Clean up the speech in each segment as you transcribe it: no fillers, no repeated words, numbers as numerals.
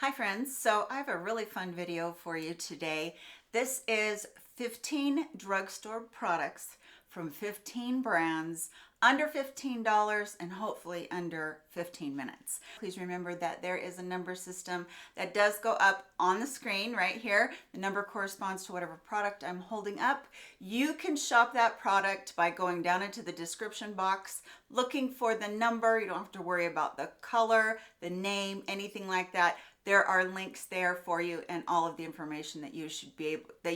Hi friends, so I have a really fun video for you today. This is 15 drugstore products from 15 brands under $15 and hopefully under 15 minutes. Please remember that there is a number system that does go up on the screen right here. The number corresponds to whatever product I'm holding up. You can shop that product by going down into the description box, looking for the number. You don't have to worry about the color, the name, anything like that. There are links there for you and all of the information that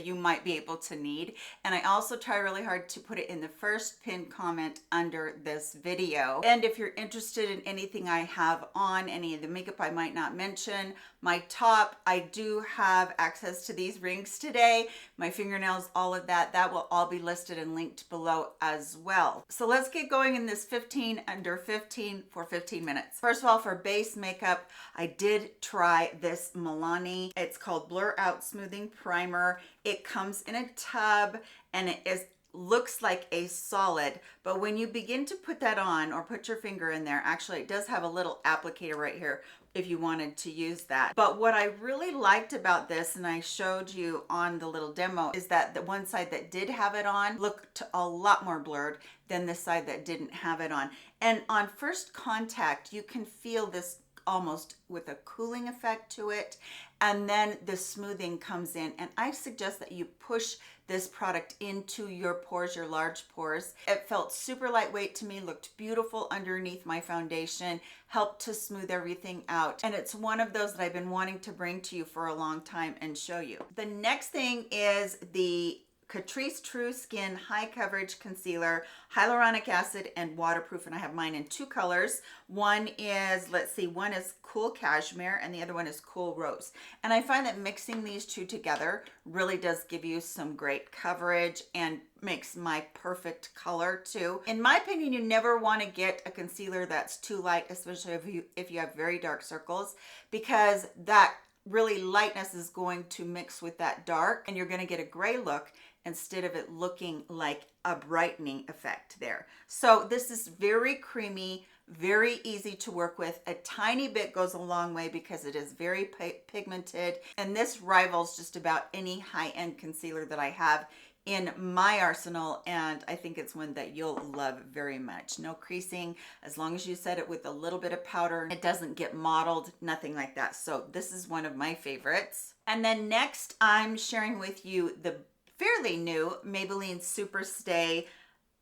you might be able to need. And I also try really hard to put it in the first pinned comment under this video. And if you're interested in anything I have on, any of the makeup I might not mention, my top, I do have access to these rings today, my fingernails, all of that. That will all be listed and linked below as well. So let's get going in this 15 under 15 for 15 minutes. First of all, for base makeup, I did try this Milani. It's called Blur Out Smoothing Primer. It comes in a tub and it looks like a solid, but when you begin to put that on or put your finger in there, actually it does have a little applicator right here if you wanted to use that. But what I really liked about this, and I showed you on the little demo, is that the one side that did have it on looked a lot more blurred than the side that didn't have it on. And on first contact, you can feel this almost with a cooling effect to it, and then the smoothing comes in. And I suggest that you push this product into your pores, your large pores. It felt super lightweight to me, looked beautiful underneath my foundation, helped to smooth everything out. And it's one of those that I've been wanting to bring to you for a long time and show you. The next thing is the Catrice True Skin High Coverage Concealer, Hyaluronic Acid and Waterproof, and I have mine in two colors. One is, one is Cool Cashmere and the other one is Cool Rose. And I find that mixing these two together really does give you some great coverage and makes my perfect color too. In my opinion, you never want to get a concealer that's too light, especially if you have very dark circles, because that really lightness is going to mix with that dark and you're going to get a gray look instead of it looking like a brightening effect there. So this is very creamy, very easy to work with. A tiny bit goes a long way because it is very pigmented, and this rivals just about any high-end concealer that I have in my arsenal, and I think it's one that you'll love very much. No creasing, as long as you set it with a little bit of powder. It doesn't get mottled, nothing like that. So this is one of my favorites. And then next, I'm sharing with you the fairly new Maybelline Super Stay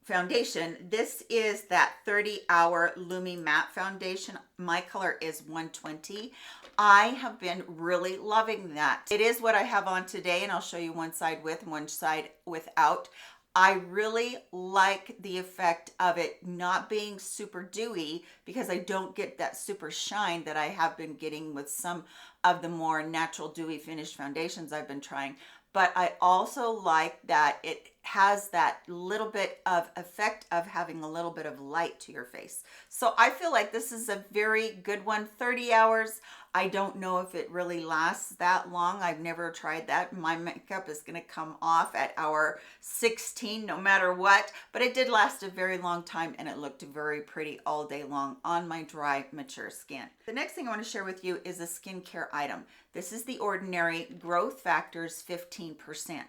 foundation. This is that 30-hour Lumi matte foundation. My color is 120. I have been really loving that. It is what I have on today, and I'll show you one side with and one side without. I really like the effect of it not being super dewy because I don't get that super shine that I have been getting with some of the more natural dewy finished foundations I've been trying. But I also like that it has that little bit of effect of having a little bit of light to your face. So I feel like this is a very good one. 30 hours. I don't know if it really lasts that long. I've never tried that. My makeup is going to come off at hour 16 no matter what, but it did last a very long time and it looked very pretty all day long on my dry, mature skin. The next thing I want to share with you is a skincare item. This is the Ordinary Growth Factors 15%.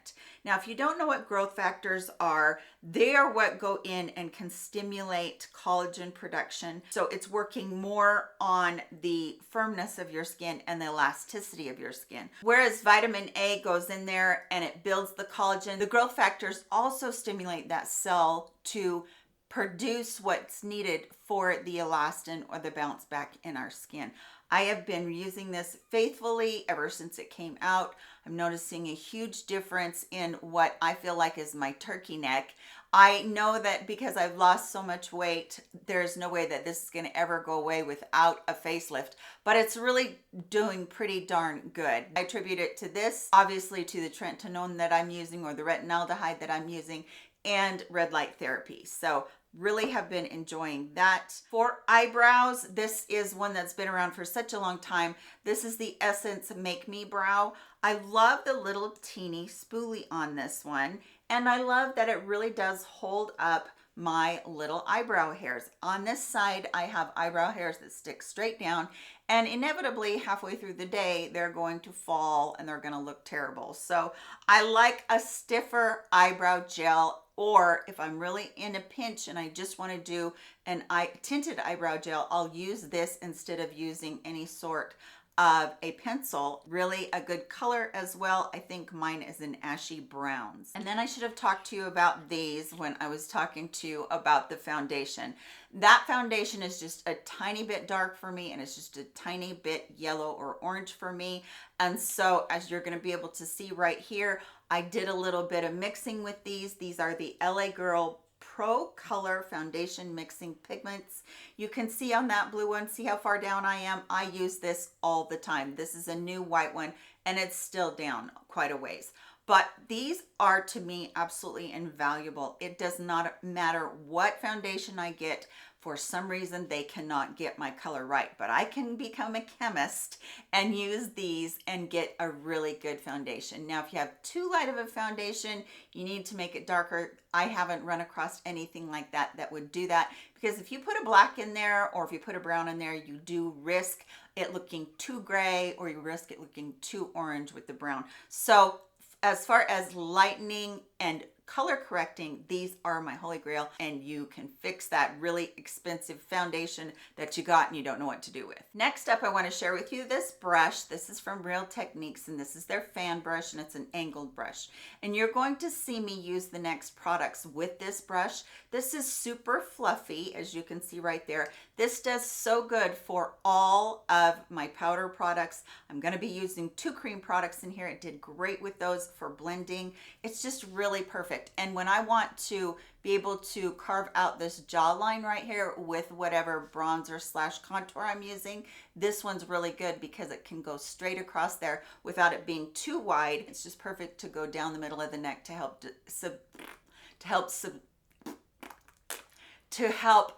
Now, if you don't know what growth factors are, they are what go in and can stimulate collagen production. So it's working more on the firmness of your skin and the elasticity of your skin. Whereas vitamin A goes in there and it builds the collagen, the growth factors also stimulate that cell to produce what's needed for the elastin or the bounce back in our skin. I have been using this faithfully ever since it came out. I'm noticing a huge difference in what I feel like is my turkey neck. I know that because I've lost so much weight, there's no way that this is going to ever go away without a facelift, but it's really doing pretty darn good. I attribute it to this, obviously to the tretinoin that I'm using or the retinaldehyde that I'm using, and red light therapy. So really have been enjoying that. For eyebrows, this is one that's been around for such a long time. This is the Essence Make Me Brow. I love the little teeny spoolie on this one, and I love that it really does hold up my little eyebrow hairs. On this side, I have eyebrow hairs that stick straight down, and inevitably halfway through the day, they're going to fall and they're going to look terrible. So I like a stiffer eyebrow gel, or if I'm really in a pinch and I just want to do an tinted eyebrow gel, I'll use this instead of using any sort of a pencil. Really a good color as well. I think mine is an ashy browns. And then I should have talked to you about these when I was talking to you about the foundation. That foundation is just a tiny bit dark for me, and it's just a tiny bit yellow or orange for me. And so as you're going to be able to see right here, I did a little bit of mixing with these. These are the LA Girl Pro Color Foundation Mixing Pigments. You can see on that blue one, see how far down I am? I use this all the time. This is a new white one, and it's still down quite a ways. But these are, to me, absolutely invaluable. It does not matter what foundation I get. For some reason, they cannot get my color right, but I can become a chemist and use these and get a really good foundation. Now, if you have too light of a foundation, you need to make it darker. I haven't run across anything like that that would do that, because if you put a black in there or if you put a brown in there, you do risk it looking too gray, or you risk it looking too orange with the brown. So as far as lightening and color correcting, these are my holy grail, and you can fix that really expensive foundation that you got and you don't know what to do with. Next up, I want to share with you this brush. This is from Real Techniques, and this is their fan brush, and it's an angled brush. And you're going to see me use the next products with this brush. This is super fluffy, as you can see right there. This does so good for all of my powder products. I'm going to be using 2 cream products in here. It did great with those for blending. It's just really perfect. And when I want to be able to carve out this jawline right here with whatever bronzer / contour I'm using, this one's really good because it can go straight across there without it being too wide. It's just perfect to go down the middle of the neck to help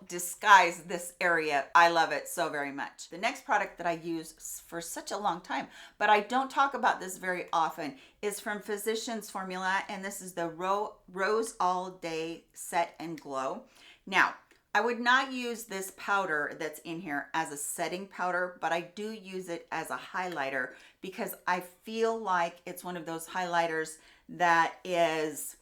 disguise this area. I love it so very much. The next product that I use for such a long time, but I don't talk about this very often, is from Physicians Formula, and this is the Rose All Day Set and Glow. Now, I would not use this powder that's in here as a setting powder, but I do use it as a highlighter because I feel like it's one of those highlighters that is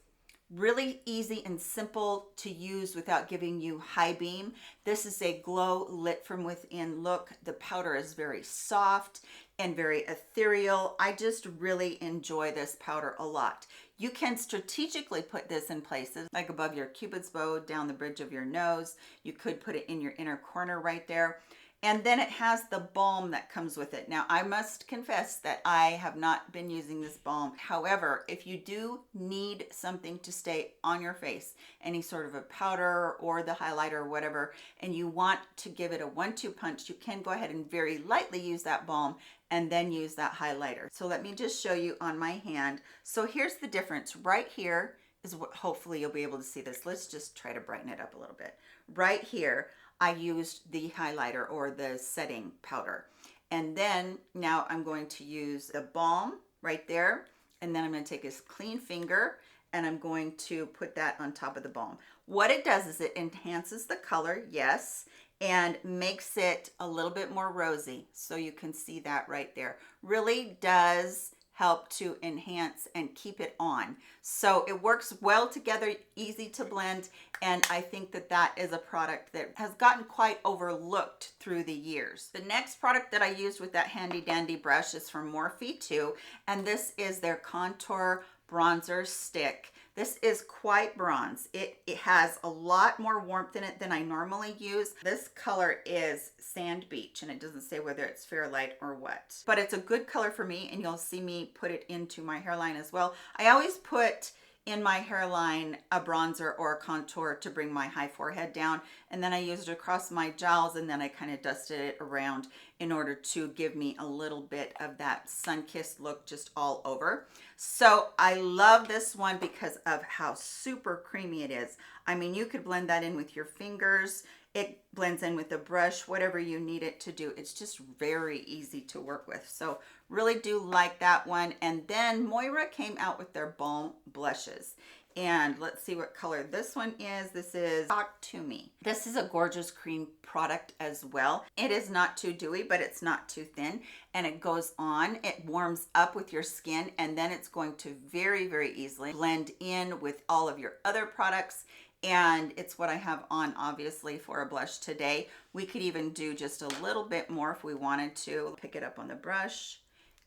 really easy and simple to use without giving you high beam. This is a glow lit from within look. The powder is very soft and very ethereal. I just really enjoy this powder a lot. You can strategically put this in places like above your cupid's bow, down the bridge of your nose. You could put it in your inner corner right there. And then it has the balm that comes with it. Now, I must confess that I have not been using this balm. However, if you do need something to stay on your face, any sort of a powder or the highlighter or whatever, and you want to give it a 1-2 punch, you can go ahead and very lightly use that balm and then use that highlighter. So let me just show you on my hand. So here's the difference. Right here is what, hopefully you'll be able to see this. Let's just try to brighten it up a little bit. Right here, I used the highlighter or the setting powder. And then now I'm going to use the balm right there. And then I'm going to take this clean finger and I'm going to put that on top of the balm. What it does is it enhances the color, yes, and makes it a little bit more rosy. So you can see that right there. Really does help to enhance and keep it on. So it works well together, easy to blend, and I think that that is a product that has gotten quite overlooked through the years. The next product that I used with that handy dandy brush is from Morphe 2, and this is their Contour Bronzer Stick. This is quite bronze. It has a lot more warmth in it than I normally use. This color is Sand Beach, and it doesn't say whether it's Fairlight or what. But it's a good color for me, and you'll see me put it into my hairline as well. I always put in my hairline a bronzer or a contour to bring my high forehead down, and then I used it across my jowls, and then I kind of dusted it around in order to give me a little bit of that sun-kissed look just all over. So I love this one because of how super creamy it is. I mean, you could blend that in with your fingers. It blends in with a brush, whatever you need it to do. It's just very easy to work with. So really do like that one. And then Moira came out with their balm blushes. And let's see what color this one is. This is Talk to Me. This is a gorgeous cream product as well. It is not too dewy, but it's not too thin. And it goes on, it warms up with your skin, and then it's going to very, very easily blend in with all of your other products. And it's what I have on, obviously, for a blush today. We could even do just a little bit more if we wanted to. Pick it up on the brush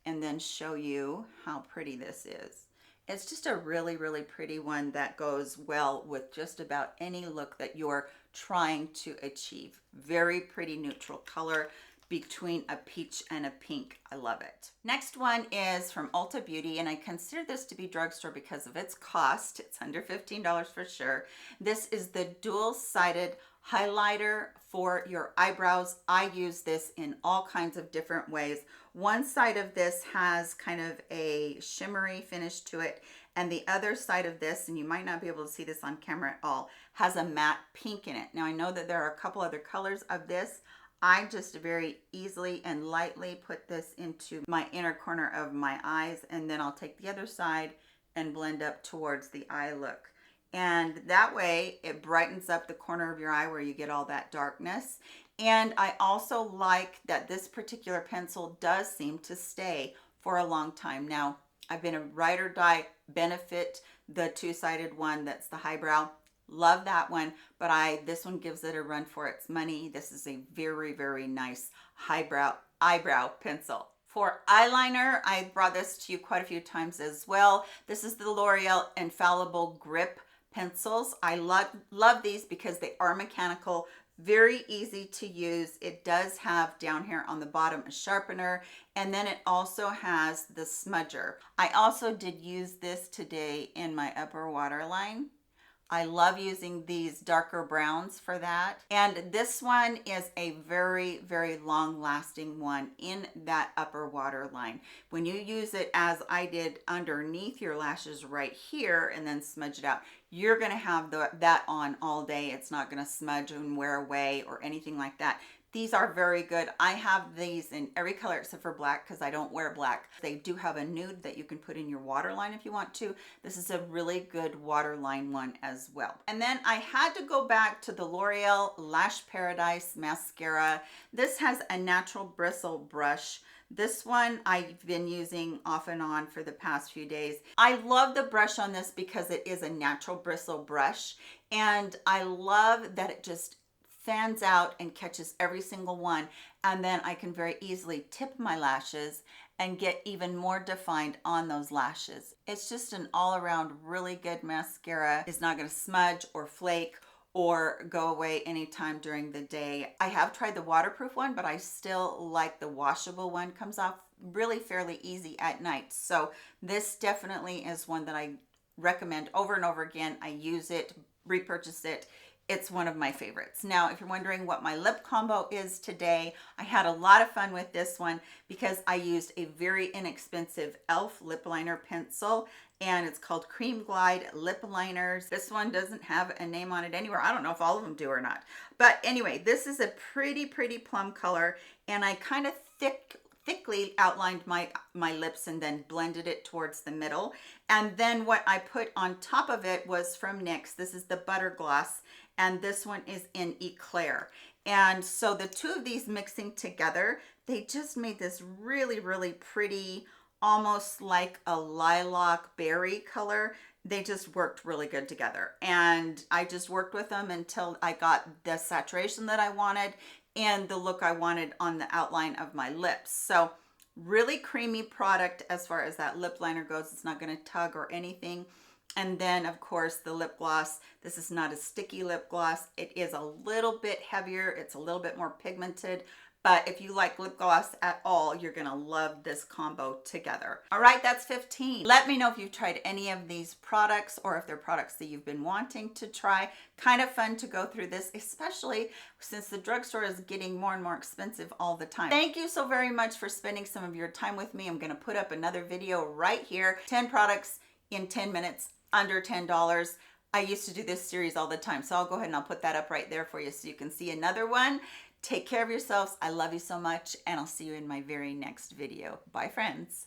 and then show you how pretty this is. It's just a really, really pretty one that goes well with just about any look that you're trying to achieve. Very pretty neutral color between a peach and a pink. I love it. Next one is from Ulta Beauty, and I consider this to be drugstore because of its cost. It's under $15 for sure. This is the dual-sided highlighter for your eyebrows. I use this in all kinds of different ways. One side of this has kind of a shimmery finish to it, and the other side of this, and you might not be able to see this on camera at all, has a matte pink in it. Now I know that there are a couple other colors of this. I just very easily and lightly put this into my inner corner of my eyes, and then I'll take the other side and blend up towards the eye look. And that way it brightens up the corner of your eye where you get all that darkness. And I also like that this particular pencil does seem to stay for a long time. Now, I've been a ride or die Benefit, the two-sided one that's the highbrow. Love that one, but this one gives it a run for its money. This is a very, very nice eyebrow pencil. For eyeliner, I brought this to you quite a few times as well. This is the L'Oreal Infallible Grip pencils. I love these because they are mechanical, very easy to use. It does have down here on the bottom a sharpener, and then it also has the smudger. I also did use this today in my upper waterline. I love using these darker browns for that. And this one is a very, very long lasting one in that upper waterline. When you use it as I did underneath your lashes right here and then smudge it out, you're gonna have that on all day. It's not gonna smudge and wear away or anything like that. These are very good. I have these in every color except for black because I don't wear black. They do have a nude that you can put in your waterline if you want to. This is a really good waterline one as well. And then I had to go back to the L'Oreal Lash Paradise Mascara. This has a natural bristle brush. This one I've been using off and on for the past few days. I love the brush on this because it is a natural bristle brush, and I love that it just fans out and catches every single one, and then I can very easily tip my lashes and get even more defined on those lashes. It's just an all-around really good mascara. It's not going to smudge or flake or go away anytime during the day. I have tried the waterproof one, but I still like the washable one. Comes off really fairly easy at night. So this definitely is one that I recommend over and over again. I use it, repurchase it. It's one of my favorites. Now, if you're wondering what my lip combo is today, I had a lot of fun with this one because I used a very inexpensive e.l.f. lip liner pencil, and it's called Cream Glide Lip Liners. This one doesn't have a name on it anywhere. I don't know if all of them do or not. But anyway, this is a pretty, pretty plum color, and I kind of thickly outlined my lips and then blended it towards the middle. And then what I put on top of it was from NYX. This is the Butter Gloss, and this one is in Eclair. And so the two of these mixing together, they just made this really, really pretty, almost like a lilac berry color. They just worked really good together. And I just worked with them until I got the saturation that I wanted and the look I wanted on the outline of my lips. So really creamy product as far as that lip liner goes. It's not going to tug or anything. And then of course the lip gloss. This is not a sticky lip gloss. It is a little bit heavier. It's a little bit more pigmented. But if you like lip gloss at all, you're gonna love this combo together. All right, that's 15. Let me know if you've tried any of these products or if they're products that you've been wanting to try. Kind of fun to go through this, especially since the drugstore is getting more and more expensive all the time. Thank you so very much for spending some of your time with me. I'm gonna put up another video right here. 10 products in 10 minutes, under $10. I used to do this series all the time, so I'll go ahead and I'll put that up right there for you so you can see another one. Take care of yourselves. I love you so much, and I'll see you in my very next video. Bye, friends.